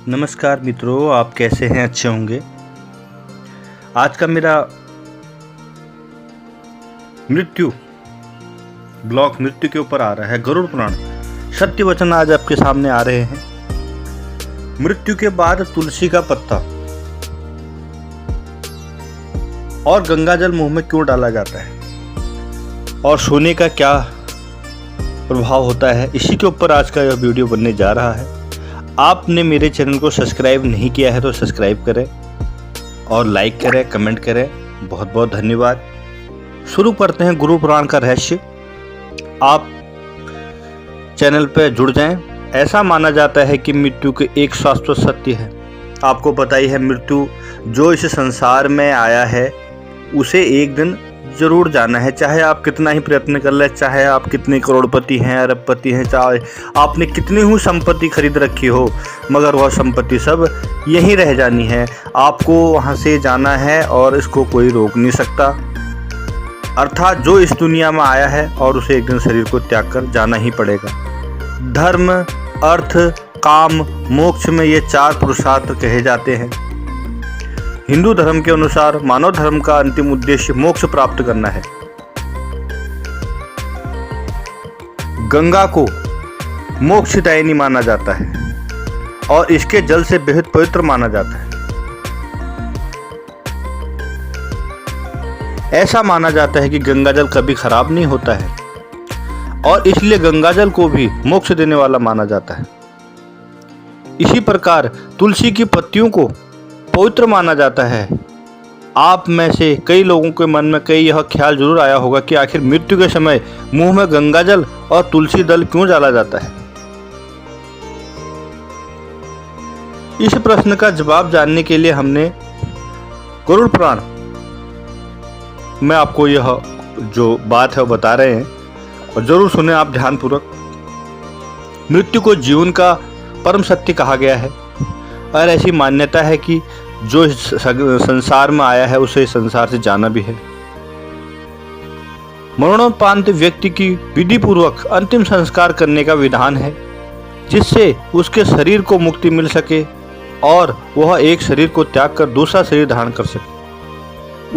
नमस्कार मित्रों, आप कैसे हैं? अच्छे होंगे। आज का मेरा ब्लॉग मृत्यु के ऊपर आ रहा है। गरुड़ पुराण सत्य वचन आज आपके सामने आ रहे हैं। मृत्यु के बाद तुलसी का पत्ता और गंगाजल मुंह में क्यों डाला जाता है और सोने का क्या प्रभाव होता है, इसी के ऊपर आज का यह वीडियो बनने जा रहा है। आपने मेरे चैनल को सब्सक्राइब नहीं किया है तो सब्सक्राइब करें और लाइक करें, कमेंट करें। बहुत बहुत धन्यवाद। शुरू करते हैं गुरु पुराण का रहस्य। आप चैनल पर जुड़ जाएं। ऐसा माना जाता है कि मृत्यु के एक शाश्वत सत्य है। आपको पता ही है, मृत्यु जो इस संसार में आया है उसे एक दिन जरूर जाना है। चाहे आप कितना ही प्रयत्न कर ले, चाहे आप कितने करोड़पति हैं, अरबपति हैं, चाहे आपने कितनी ही संपत्ति खरीद रखी हो, मगर वह संपत्ति सब यहीं रह जानी है। आपको वहां से जाना है और इसको कोई रोक नहीं सकता। अर्थात जो इस दुनिया में आया है और उसे एक दिन शरीर को त्याग कर जाना ही पड़ेगा। धर्म, अर्थ, काम, मोक्ष में ये चार पुरुषार्थ कहे जाते हैं। हिंदू धर्म के अनुसार मानव धर्म का अंतिम उद्देश्य मोक्ष प्राप्त करना है। गंगा को मोक्षदायिनी माना जाता है और इसके जल से बेहद पवित्र माना जाता है। ऐसा माना जाता है कि गंगाजल कभी खराब नहीं होता है और इसलिए गंगाजल को भी मोक्ष देने वाला माना जाता है। इसी प्रकार तुलसी की पत्तियों को पवित्र माना जाता है। आप में से कई लोगों के मन में कई यह ख्याल जरूर आया होगा कि आखिर मृत्यु के समय मुंह में गंगाजल और तुलसी दल क्यों डाला जाता है। इस प्रश्न का जवाब जानने के लिए हमने गरुड़ पुराण में आपको यह जो बात है वो बता रहे हैं और जरूर सुने आप ध्यानपूर्वक। मृत्यु को जीवन का परम सत्य कहा गया है और ऐसी मान्यता है कि जो इस संसार में आया है उसे संसार से जाना भी है। मरणोपरांत व्यक्ति की विधि पूर्वक अंतिम संस्कार करने का विधान है, जिससे उसके शरीर को मुक्ति मिल सके और वह एक शरीर को त्याग कर दूसरा शरीर धारण कर सके।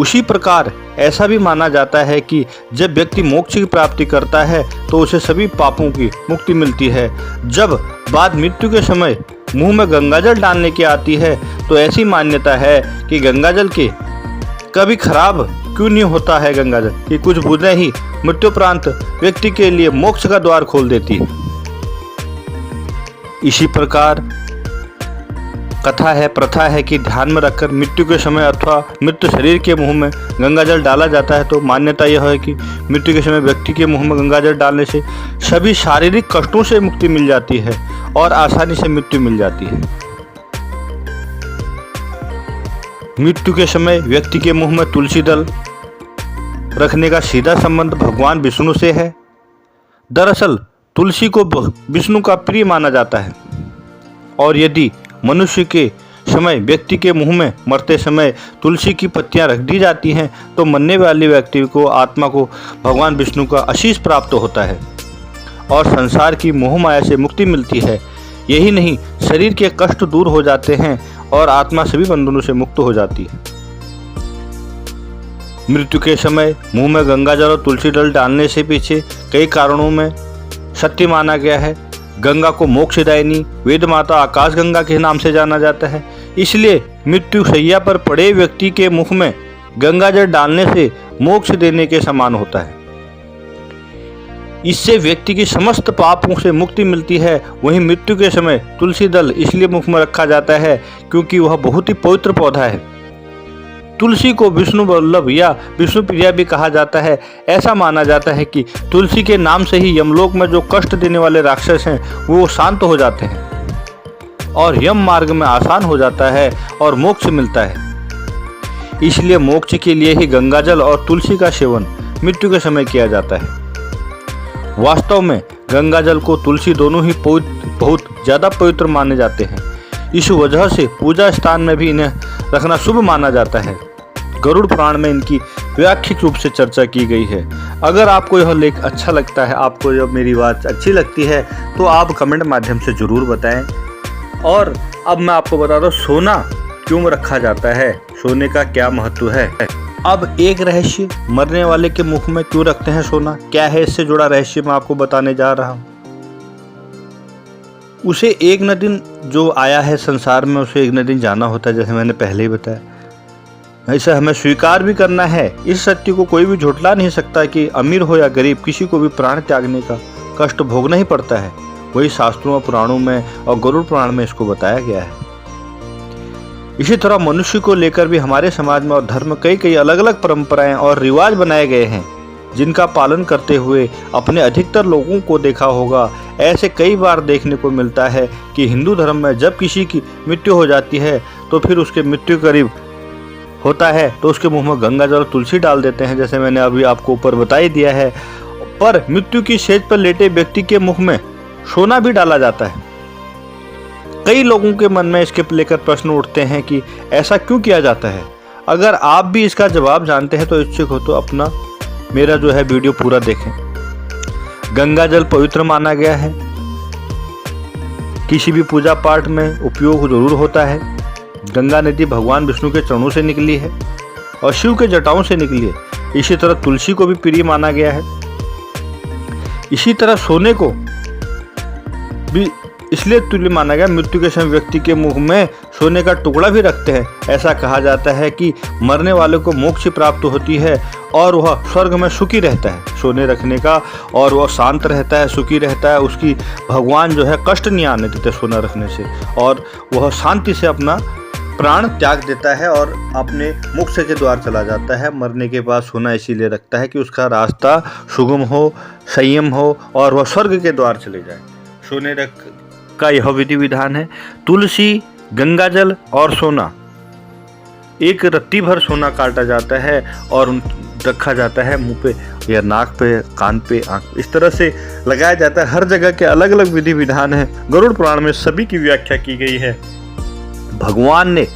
उसी प्रकार ऐसा भी माना जाता है कि जब व्यक्ति मोक्ष की प्राप्ति करता है तो उसे सभी पापों की मुक्ति मिलती है। जब बाद मृत्यु के समय मुंह में गंगाजल डालने की आती है तो ऐसी मान्यता है कि गंगाजल के कभी खराब क्यों नहीं होता है गंगाजल कि कुछ बूंदें ही मृत्युपरांत व्यक्ति के लिए मोक्ष का द्वार खोल देती है। इसी प्रकार कथा है, प्रथा है कि ध्यान में रखकर मृत्यु के समय अथवा मृत्यु शरीर के मुंह में गंगाजल डाला जाता है। तो मान्यता यह है कि मृत्यु के समय व्यक्ति के मुंह में गंगाजल डालने से सभी शारीरिक कष्टों से मुक्ति मिल जाती है और आसानी से मृत्यु मिल जाती है। मृत्यु के समय व्यक्ति के मुंह में तुलसी दल रखने का सीधा संबंध भगवान विष्णु से है। दरअसल तुलसी को विष्णु का प्रिय माना जाता है और यदि मनुष्य के समय व्यक्ति के मुंह में मरते समय तुलसी की पत्तियां रख दी जाती हैं तो मरने वाले व्यक्ति को, आत्मा को भगवान विष्णु का आशीष प्राप्त होता है और संसार की मोह माया से मुक्ति मिलती है। यही नहीं, शरीर के कष्ट दूर हो जाते हैं और आत्मा सभी बंधनों से मुक्त हो जाती है। मृत्यु के समय मुंह में गंगाजल और तुलसी दल डालने से पीछे कई कारणों में सत्य माना गया है। गंगा को मोक्षदायिनी, वेद माता आकाश गंगा के नाम से जाना जाता है। इसलिए मृत्यु शैया पर पड़े व्यक्ति के मुख में गंगाजल डालने से मोक्ष देने के समान होता है। इससे व्यक्ति की समस्त पापों से मुक्ति मिलती है। वहीं मृत्यु के समय तुलसी दल इसलिए मुख में रखा जाता है क्योंकि वह बहुत ही पवित्र पौधा है। तुलसी को विष्णु वल्लभ या विष्णु प्रिया भी कहा जाता है। ऐसा माना जाता है कि तुलसी के नाम से ही यमलोक में जो कष्ट देने वाले राक्षस हैं वो शांत हो जाते हैं और यम मार्ग में आसान हो जाता है और मोक्ष मिलता है। इसलिए मोक्ष के लिए ही गंगाजल और तुलसी का सेवन मृत्यु के समय किया जाता है। वास्तव में गंगाजल को तुलसी दोनों ही बहुत ज़्यादा पवित्र माने जाते हैं। इस वजह से पूजा स्थान में भी इन्हें रखना शुभ माना जाता है। गरुड़ पुराण में इनकी व्याख्यात्मक रूप से चर्चा की गई है। अगर आपको यह लेख अच्छा लगता है, आपको जब मेरी बात अच्छी लगती है तो आप कमेंट माध्यम से ज़रूर बताएं और अब मैं आपको बता दूं सोना क्यों रखा जाता है, सोने का क्या महत्व है। अब एक रहस्य, मरने वाले के मुख में क्यों रखते हैं सोना, क्या है इससे जुड़ा रहस्य मैं आपको बताने जा रहा हूँ। उसे एक न दिन जो आया है संसार में, उसे एक न दिन जाना होता है, जैसे मैंने पहले ही बताया। ऐसा हमें स्वीकार भी करना है। इस सत्य को कोई भी झुठला नहीं सकता कि अमीर हो या गरीब, किसी को भी प्राण त्यागने का कष्ट भोगना ही पड़ता है। वही शास्त्रों और पुराणों में और गरुड़ पुराण में इसको बताया गया है। इसी तरह मनुष्य को लेकर भी हमारे समाज में और धर्म में कई अलग अलग परंपराएं और रिवाज बनाए गए हैं, जिनका पालन करते हुए अपने अधिकतर लोगों को देखा होगा। ऐसे कई बार देखने को मिलता है कि हिंदू धर्म में जब किसी की मृत्यु हो जाती है तो फिर उसके मृत्यु करीब होता है तो उसके मुंह में गंगा जल तुलसी डाल देते हैं, जैसे मैंने अभी आपको ऊपर बता ही दिया है। पर मृत्यु की सेज पर लेटे व्यक्ति के मुख में सोना भी डाला जाता है। कई लोगों के मन में इसके लेकर प्रश्न उठते हैं कि ऐसा क्यों किया जाता है। अगर आप भी इसका जवाब जानते हैं तो इच्छुक हो तो अपना मेरा जो है वीडियो पूरा देखें। गंगा जल पवित्र माना गया है, किसी भी पूजा पाठ में उपयोग जरूर होता है। गंगा नदी भगवान विष्णु के चरणों से निकली है और शिव के जटाओं से निकली है। इसी तरह तुलसी को भी प्रिय माना गया है। इसी तरह सोने को भी इसलिए तुल्य माना गया, मृत्यु के समय व्यक्ति के मुख में सोने का टुकड़ा भी रखते हैं। ऐसा कहा जाता है कि मरने वाले को मोक्ष प्राप्त होती है और वह स्वर्ग में सुखी रहता है सोने रखने का, और वह शांत रहता है, सुखी रहता है। उसकी भगवान जो है कष्ट नहीं आने देते सोना रखने से, और वह शांति से अपना प्राण त्याग देता है और अपने मोक्ष के द्वार चला जाता है। मरने के बाद सोना इसीलिए रखता है कि उसका रास्ता सुगम हो, संयम हो और वह स्वर्ग के द्वार चले जाए। सोने रख का यह विधि विधान है। तुलसी, गंगाजल और सोना, एक रत्ती भर सोना काटा जाता है और रखा जाता है मुंह पे या नाक पे, कान पे, आंख, इस तरह से लगाया जाता है। हर जगह के अलग अलग विधि विधान है। गरुड़ पुराण में सभी की व्याख्या की गई है। भगवान ने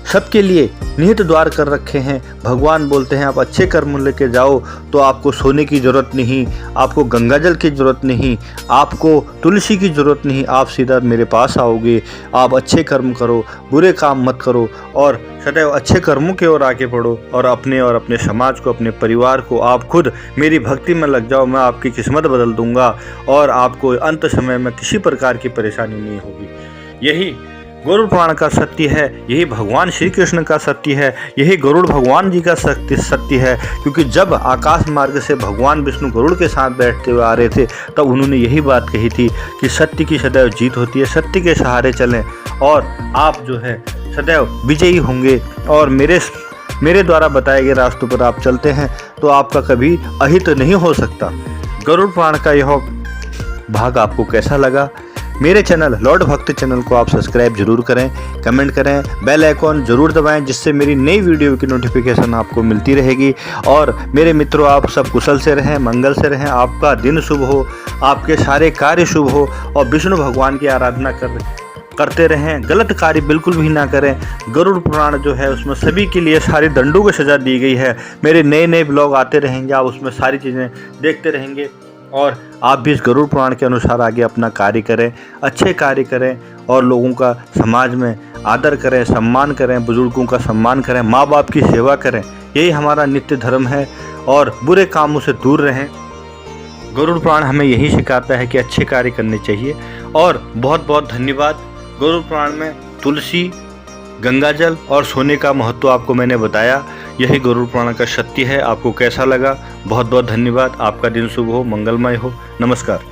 सबके लिए निहित द्वार कर रखे हैं। भगवान बोलते हैं आप अच्छे कर्म लेके जाओ तो आपको सोने की जरूरत नहीं, आपको गंगाजल की जरूरत नहीं, आपको तुलसी की जरूरत नहीं। आप सीधा मेरे पास आओगे। आप अच्छे कर्म करो, बुरे काम मत करो और सदैव अच्छे कर्मों की ओर आगे बढ़ो और अपने समाज को, अपने परिवार को आप खुद मेरी भक्ति में लग जाओ। मैं आपकी किस्मत बदल दूंगा और आपको अंत समय में किसी प्रकार की परेशानी नहीं होगी। यही गरुड़ पुराण का सत्य है, यही भगवान श्री कृष्ण का सत्य है, यही गरुड़ भगवान जी का सत्य है। क्योंकि जब आकाश मार्ग से भगवान विष्णु गरुड़ के साथ बैठते हुए आ रहे थे तब उन्होंने यही बात कही थी कि सत्य की सदैव जीत होती है, सत्य के सहारे चलें और आप जो है सदैव विजयी होंगे। और मेरे द्वारा बताए गए रास्तों पर आप चलते हैं तो आपका कभी अहित नहीं हो सकता। गरुड़ पुराण का यह भाग आपको कैसा लगा? मेरे चैनल लॉर्ड भक्त चैनल को आप सब्सक्राइब जरूर करें, कमेंट करें, बेल आइकॉन जरूर दबाएं, जिससे मेरी नई वीडियो की नोटिफिकेशन आपको मिलती रहेगी। और मेरे मित्रों, आप सब कुशल से रहें, मंगल से रहें, आपका दिन शुभ हो, आपके सारे कार्य शुभ हो और विष्णु भगवान की आराधना करते रहें। गलत कार्य बिल्कुल भी ना करें। गरुड़ पुराण जो है उसमें सभी के लिए सारी दंडों की सजा दी गई है। मेरे नए ब्लॉग आते रहेंगे, आप उसमें सारी चीज़ें देखते रहेंगे और आप भी इस गरुड़ पुराण के अनुसार आगे अपना कार्य करें, अच्छे कार्य करें और लोगों का समाज में आदर करें, सम्मान करें, बुजुर्गों का सम्मान करें, माँ बाप की सेवा करें। यही हमारा नित्य धर्म है और बुरे कामों से दूर रहें। गरुड़ पुराण हमें यही सिखाता है कि अच्छे कार्य करने चाहिए। और बहुत बहुत धन्यवाद। गरुड़ पुराण में तुलसी, गंगाजल और सोने का महत्व आपको मैंने बताया। यही गरुड़ पुराण का सत्य है। आपको कैसा लगा? बहुत बहुत धन्यवाद। आपका दिन शुभ हो, मंगलमय हो। नमस्कार।